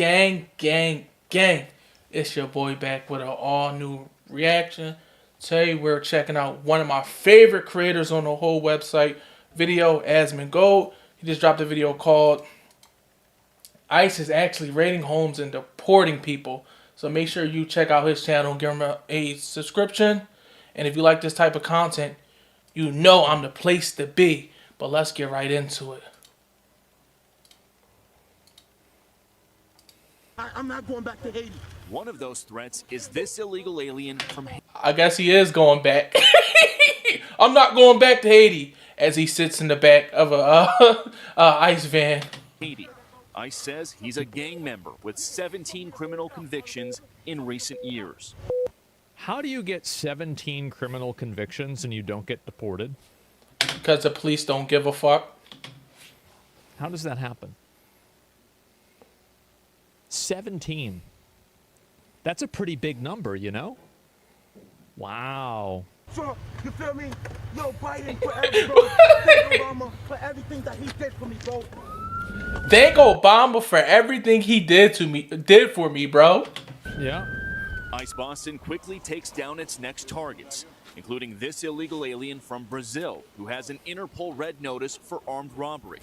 Gang, gang, gang. It's your boy back with an all new reaction. Today we're checking out one of my favorite creators on the whole website, Video Asmongold. He just dropped a video called ICE is actually raiding homes and deporting people. So make sure you check out his channel and give him a subscription. And if you like this type of content, you know I'm the place to be. But let's get right into it. I'm not going back to Haiti. One of those threats is this illegal alien from I guess he is going back. I'm not going back to Haiti, as he sits in the back of a ICE van. Haiti. ICE says he's a gang member with 17 criminal convictions in recent years. How do you get 17 criminal convictions and you don't get deported? Because the police don't give a fuck. How does that happen? 17. That's a pretty big number, you know? Wow. So, you feel me? Yo, Biden forever, bro. Thank Obama for everything that he did for me, bro. Thank Obama for everything he did for me, bro. Yeah. ICE Boston quickly takes down its next targets, including this illegal alien from Brazil who has an Interpol red notice for armed robbery.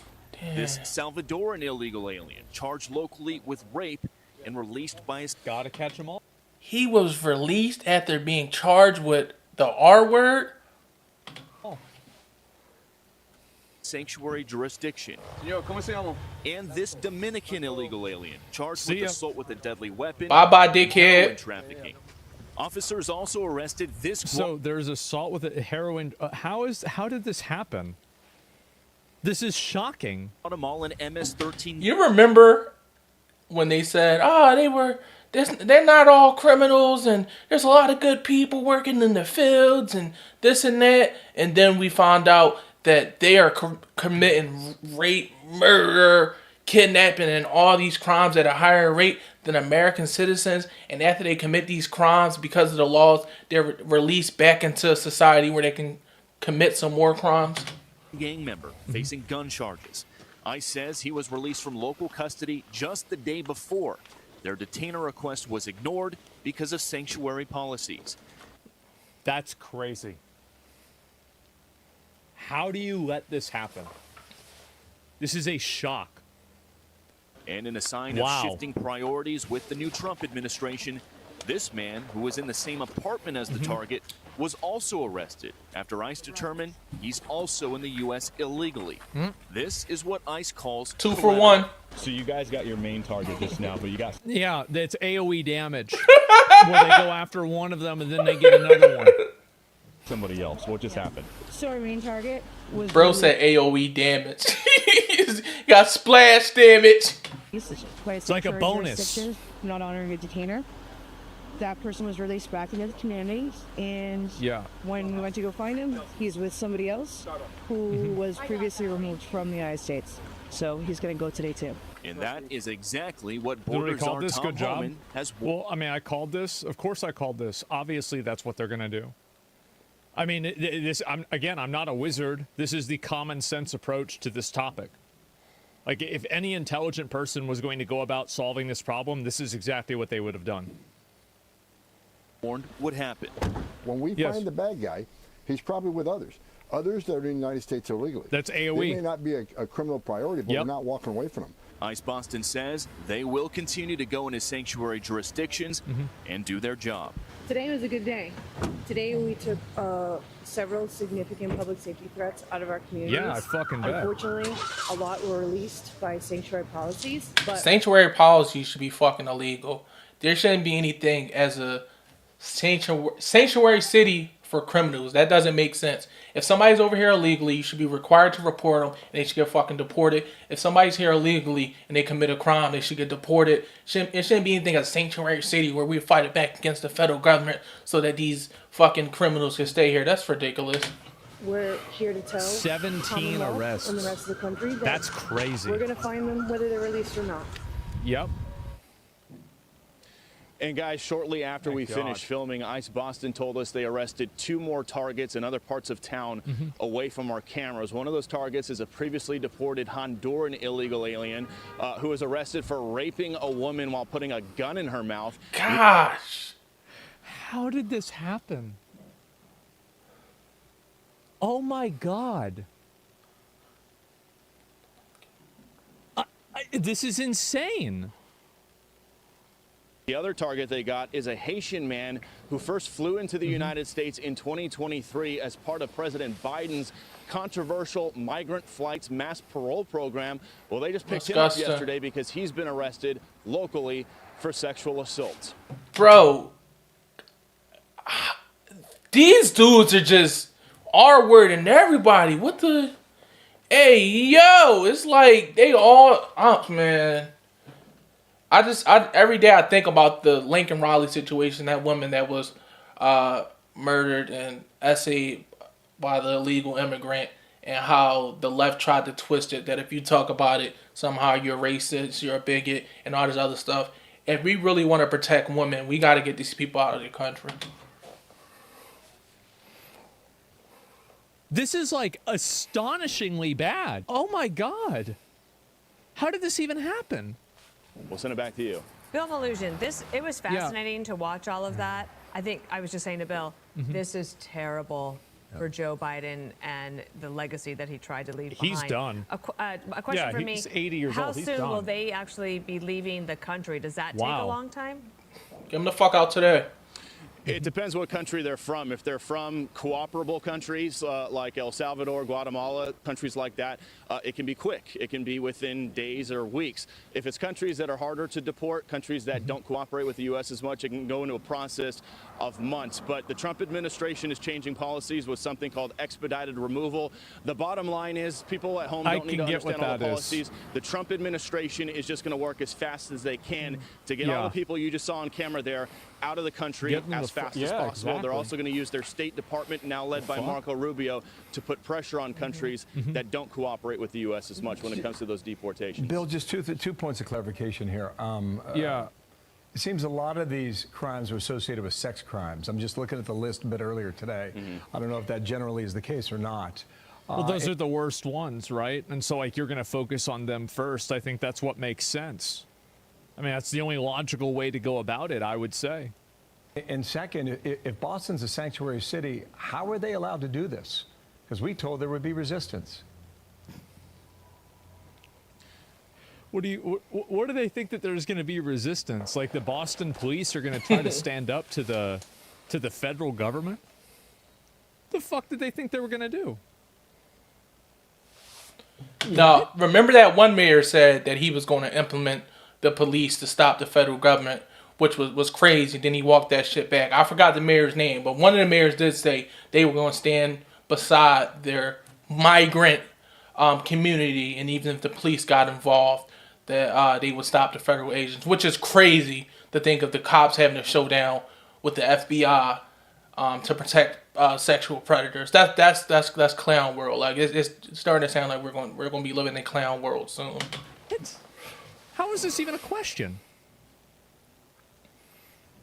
This Salvadoran illegal alien charged locally with rape and released by his... Gotta catch them all. He was released after being charged with the R word. sanctuary jurisdiction. Señor, ¿cómo se llama? And this Dominican illegal alien charged with assault with a deadly weapon. Bye-bye, and dickhead. heroin trafficking. Officers also arrested this... So there's assault with a heroin... how did this happen? This is shocking. Guatemalan MS-13... You remember when they said, they're not all criminals and there's a lot of good people working in the fields and this and that. And then we found out that they are committing rape, murder, kidnapping, and all these crimes at a higher rate than American citizens. And after they commit these crimes, because of the laws, they're released back into society where they can commit some more crimes. Gang member facing gun charges. ICE says he was released from local custody just the day before. Their detainer request was ignored because of sanctuary policies. That's crazy. How do you let this happen? This is a shock. And in a sign of shifting priorities with the new Trump administration, this man, who was in the same apartment as the target, was also arrested after ICE determined he's also in the U.S. illegally. This is what ICE calls 2 for 1. So you guys got your main target just now, but you got... Yeah, that's AoE damage. Where they go after one of them and then they get another one. Somebody else. What just happened? So our main target was... Bro said AoE damage. Got splash damage. It's like a bonus. Not honoring a detainer. That person was released back into the community, and when we went to go find him, he's with somebody else who was previously removed from the United States. So he's going to go today too. And that is exactly what Literally Borders called Czar this. Tom Good job. Homan has... Well, I mean, I called this. Of course I called this. Obviously, that's what they're going to do. I mean, I'm not a wizard. This is the common sense approach to this topic. Like, if any intelligent person was going to go about solving this problem, this is exactly what they would have done. Warned would happen. When we find the bad guy, he's probably with others. Others that are in the United States illegally. That's AoE. They may not be a criminal priority, but we're not walking away from them. ICE Boston says they will continue to go into sanctuary jurisdictions and do their job. Today was a good day. Today we took several significant public safety threats out of our communities. Yeah, I fucking bet. Unfortunately, a lot were released by sanctuary policies. But Sanctuary policy should be fucking illegal. There shouldn't be anything as a sanctuary city for criminals. That doesn't make sense. If somebody's over here illegally, you should be required to report them and they should get fucking deported. If somebody's here illegally and they commit a crime, they should get deported. It shouldn't be anything as a sanctuary city where we fight it back against the federal government so that these fucking criminals can stay here. That's ridiculous. We're here to tell 17 arrests and the rest of the country that that's crazy. We're going to find them whether they're released or not. Yep. And guys, shortly after we finished filming, ICE Boston told us they arrested 2 more targets in other parts of town away from our cameras. One of those targets is a previously deported Honduran illegal alien who was arrested for raping a woman while putting a gun in her mouth. Gosh. How did this happen? Oh my God. This is insane. The other target they got is a Haitian man who first flew into the United States in 2023 as part of President Biden's controversial migrant flights mass parole program. Well, they just picked him up yesterday because he's been arrested locally for sexual assault. Bro, these dudes are just R-wording everybody. What the? Hey, yo, it's like they all up, man. Every day I think about the Lincoln Riley situation, that woman that was murdered and essayed by the illegal immigrant, and how the left tried to twist it that if you talk about it, somehow you're racist, you're a bigot, and all this other stuff. If we really want to protect women, we got to get these people out of the country. This is like astonishingly bad. Oh my God. How did this even happen? We'll send it back to you. Bill Volusian, it was fascinating to watch all of that. I think I was just saying to Bill, this is terrible for Joe Biden and the legacy that he tried to leave behind. He's done. A question for me. He's 80 years How old. He's soon done. will they actually be leaving the country? Does that take a long time? Get them the fuck out today. It depends what country they're from. If they're from cooperable countries like El Salvador, Guatemala, countries like that, it can be quick. It can be within days or weeks. If it's countries that are harder to deport, countries that don't cooperate with the U.S. as much, it can go into a process of months. But the Trump administration is changing policies with something called expedited removal. The bottom line is people at home don't need to understand all the policies. The Trump administration is just going to work as fast as they can to get all the people you just saw on camera there out of the country as fast as possible. Exactly. They're also going to use their State Department, now led by Marco Rubio, to put pressure on countries that don't cooperate with the U.S. as much when it comes to those deportations. Bill, just two points of clarification here. It seems a lot of these crimes are associated with sex crimes. I'm just looking at the list a bit earlier today. I don't know if that generally is the case or not. Well, those are the worst ones, right? And so, like, you're going to focus on them first. I think that's what makes sense. I mean, that's the only logical way to go about it, I would say. And second, if Boston's a sanctuary city, how are they allowed to do this? Because we told there would be resistance. What do they think that there's going to be resistance? Like the Boston police are going to try to stand up to the federal government? The fuck did they think they were going to do? No, remember that one mayor said that he was going to implement the police to stop the federal government, which was crazy. Then he walked that shit back. I forgot the mayor's name, but one of the mayors did say they were going to stand beside their migrant community, and even if the police got involved, that they would stop the federal agents, which is crazy to think of the cops having a showdown with the FBI to protect sexual predators. That's clown world. Like it's starting to sound like we're going to be living in clown world soon. How is this even a question?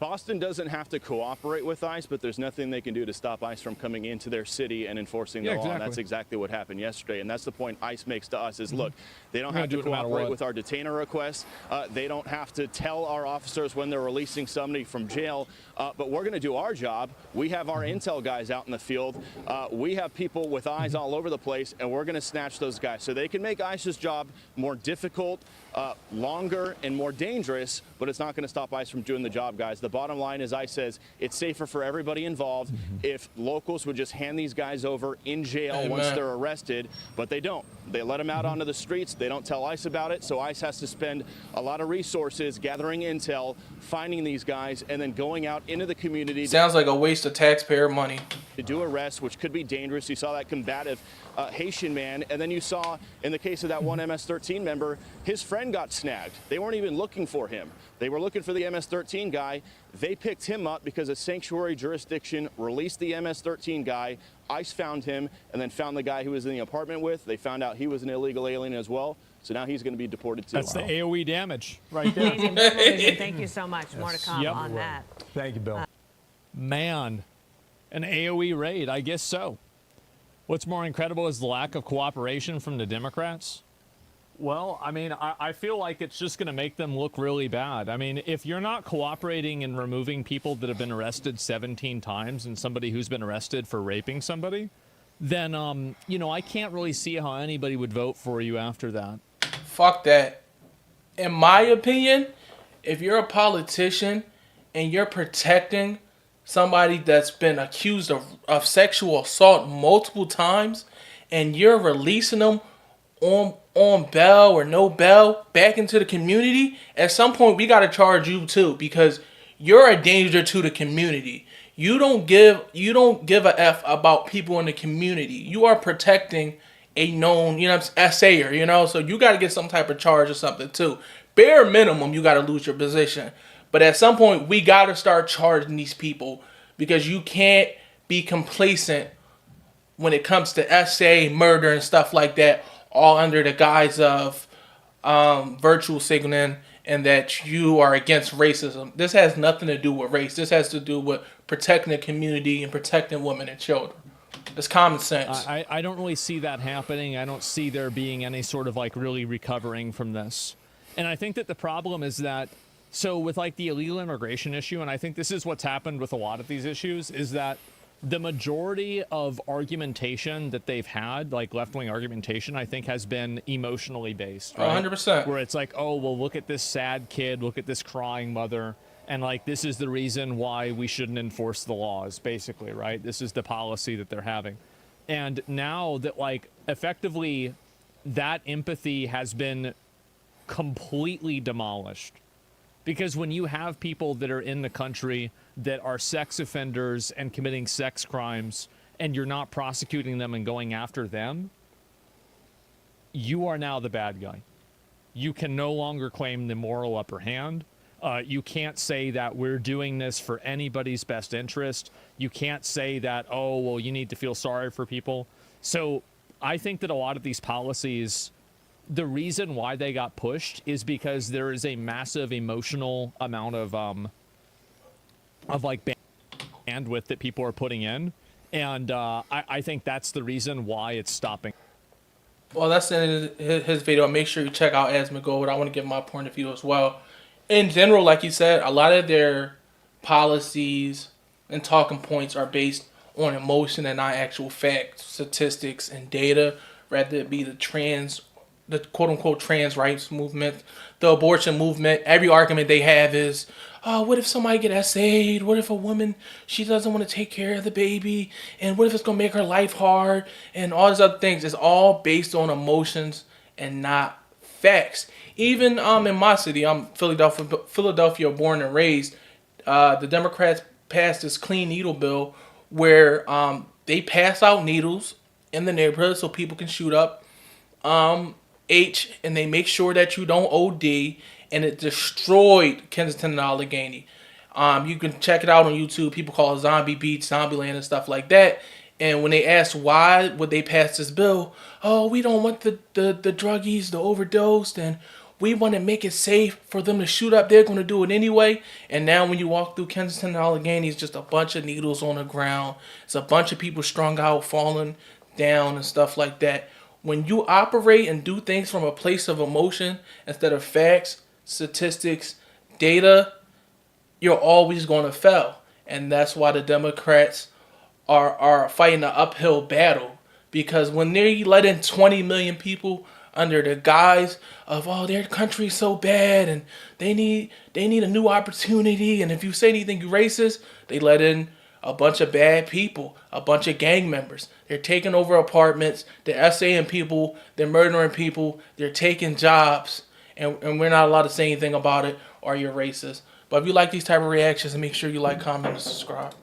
Boston doesn't have to cooperate with ICE, but there's nothing they can do to stop ICE from coming into their city and enforcing the law. And that's exactly what happened yesterday. And that's the point ICE makes to us is, look, they don't have to cooperate with our detainer requests. They don't have to tell our officers when they're releasing somebody from jail. But we're going to do our job. We have our intel guys out in the field. We have people with eyes all over the place, and we're going to snatch those guys. So they can make ICE's job more difficult, longer, and more dangerous, but it's not going to stop ICE from doing the job, guys. The bottom line is ICE says it's safer for everybody involved if locals would just hand these guys over in jail once they're arrested, but they don't. They let them out onto the streets. They don't tell ICE about it, so ICE has to spend a lot of resources gathering intel, finding these guys, and then going out into the community. Sounds like a waste of taxpayer money. To do arrests, which could be dangerous. You saw that combative Haitian man, and then you saw in the case of that one MS-13 member, his friend got snagged. They weren't even looking for him. They were looking for the MS-13 guy. They picked him up because a sanctuary jurisdiction released the MS-13 guy. ICE found him and then found the guy who was in the apartment with. They found out he was an illegal alien as well. So now he's going to be deported too. That's the AOE damage right there. Amazing. Bill Melugin, thank you so much. More to come on that. Thank you, Bill. Man, an AOE raid, I guess so. What's more incredible is the lack of cooperation from the Democrats. Well, I mean, I feel like it's just going to make them look really bad. I mean, if you're not cooperating in removing people that have been arrested 17 times and somebody who's been arrested for raping somebody, then, you know, I can't really see how anybody would vote for you after that. Fuck that. In my opinion, if you're a politician and you're protecting somebody that's been accused of sexual assault multiple times and you're releasing them on bail or no bail back into the community, at some point we got to charge you too, because you're a danger to the community. You don't give a F about people in the community. You are protecting a known, you know, assayer, you know, so you got to get some type of charge or something too. Bare minimum, you got to lose your position. But at some point, we got to start charging these people, because you can't be complacent when it comes to SA, murder, and stuff like that, all under the guise of virtual signaling and that you are against racism. This has nothing to do with race. This has to do with protecting the community and protecting women and children. It's common sense. I don't really see that happening. I don't see there being any sort of like really recovering from this. And I think that the problem is that, so with like the illegal immigration issue, and I think this is what's happened with a lot of these issues, is that the majority of argumentation that they've had, like left-wing argumentation, I think has been emotionally based. Right? 100%. Where it's like, oh, well, look at this sad kid, look at this crying mother, and like this is the reason why we shouldn't enforce the laws, basically, right? This is the policy that they're having. And now that like effectively that empathy has been completely demolished. Because when you have people that are in the country that are sex offenders and committing sex crimes, and you're not prosecuting them and going after them, you are now the bad guy. You can no longer claim the moral upper hand. You can't say that we're doing this for anybody's best interest. You can't say that, oh, well, you need to feel sorry for people. So I think that a lot of these policies, the reason why they got pushed is because there is a massive emotional amount of like bandwidth that people are putting in, and I think that's the reason why it's stopping. Well, that's in his video. Make sure you check out Asmongold. I want to give my point of view as well. In general, like you said, a lot of their policies and talking points are based on emotion and not actual facts, statistics, and data, rather it be the quote-unquote trans rights movement, the abortion movement. Every argument they have is, oh, what if somebody get SA'd? What if a woman, she doesn't want to take care of the baby? And what if it's going to make her life hard? And all these other things. It's all based on emotions and not facts. Even in my city, I'm Philadelphia born and raised, the Democrats passed this clean needle bill where they pass out needles in the neighborhood so people can shoot up and they make sure that you don't OD, and it destroyed Kensington and Allegheny. You can check it out on YouTube. People call it Zombie Beach, Zombieland, and stuff like that. And when they asked why would they pass this bill, oh, we don't want the druggies to overdose, and we want to make it safe for them to shoot up. They're going to do it anyway. And now when you walk through Kensington and Allegheny, it's just a bunch of needles on the ground. It's a bunch of people strung out, falling down and stuff like that. When you operate and do things from a place of emotion instead of facts, statistics, data, you're always going to fail. And that's why the Democrats are fighting an uphill battle. Because when they let in 20 million people under the guise of, oh, their country's so bad and they need a new opportunity, and if you say anything racist, they let in a bunch of bad people, a bunch of gang members. They're taking over apartments, they're SAing people, they're murdering people, they're taking jobs, and we're not allowed to say anything about it, or you're racist. But if you like these type of reactions, make sure you like, comment, and subscribe.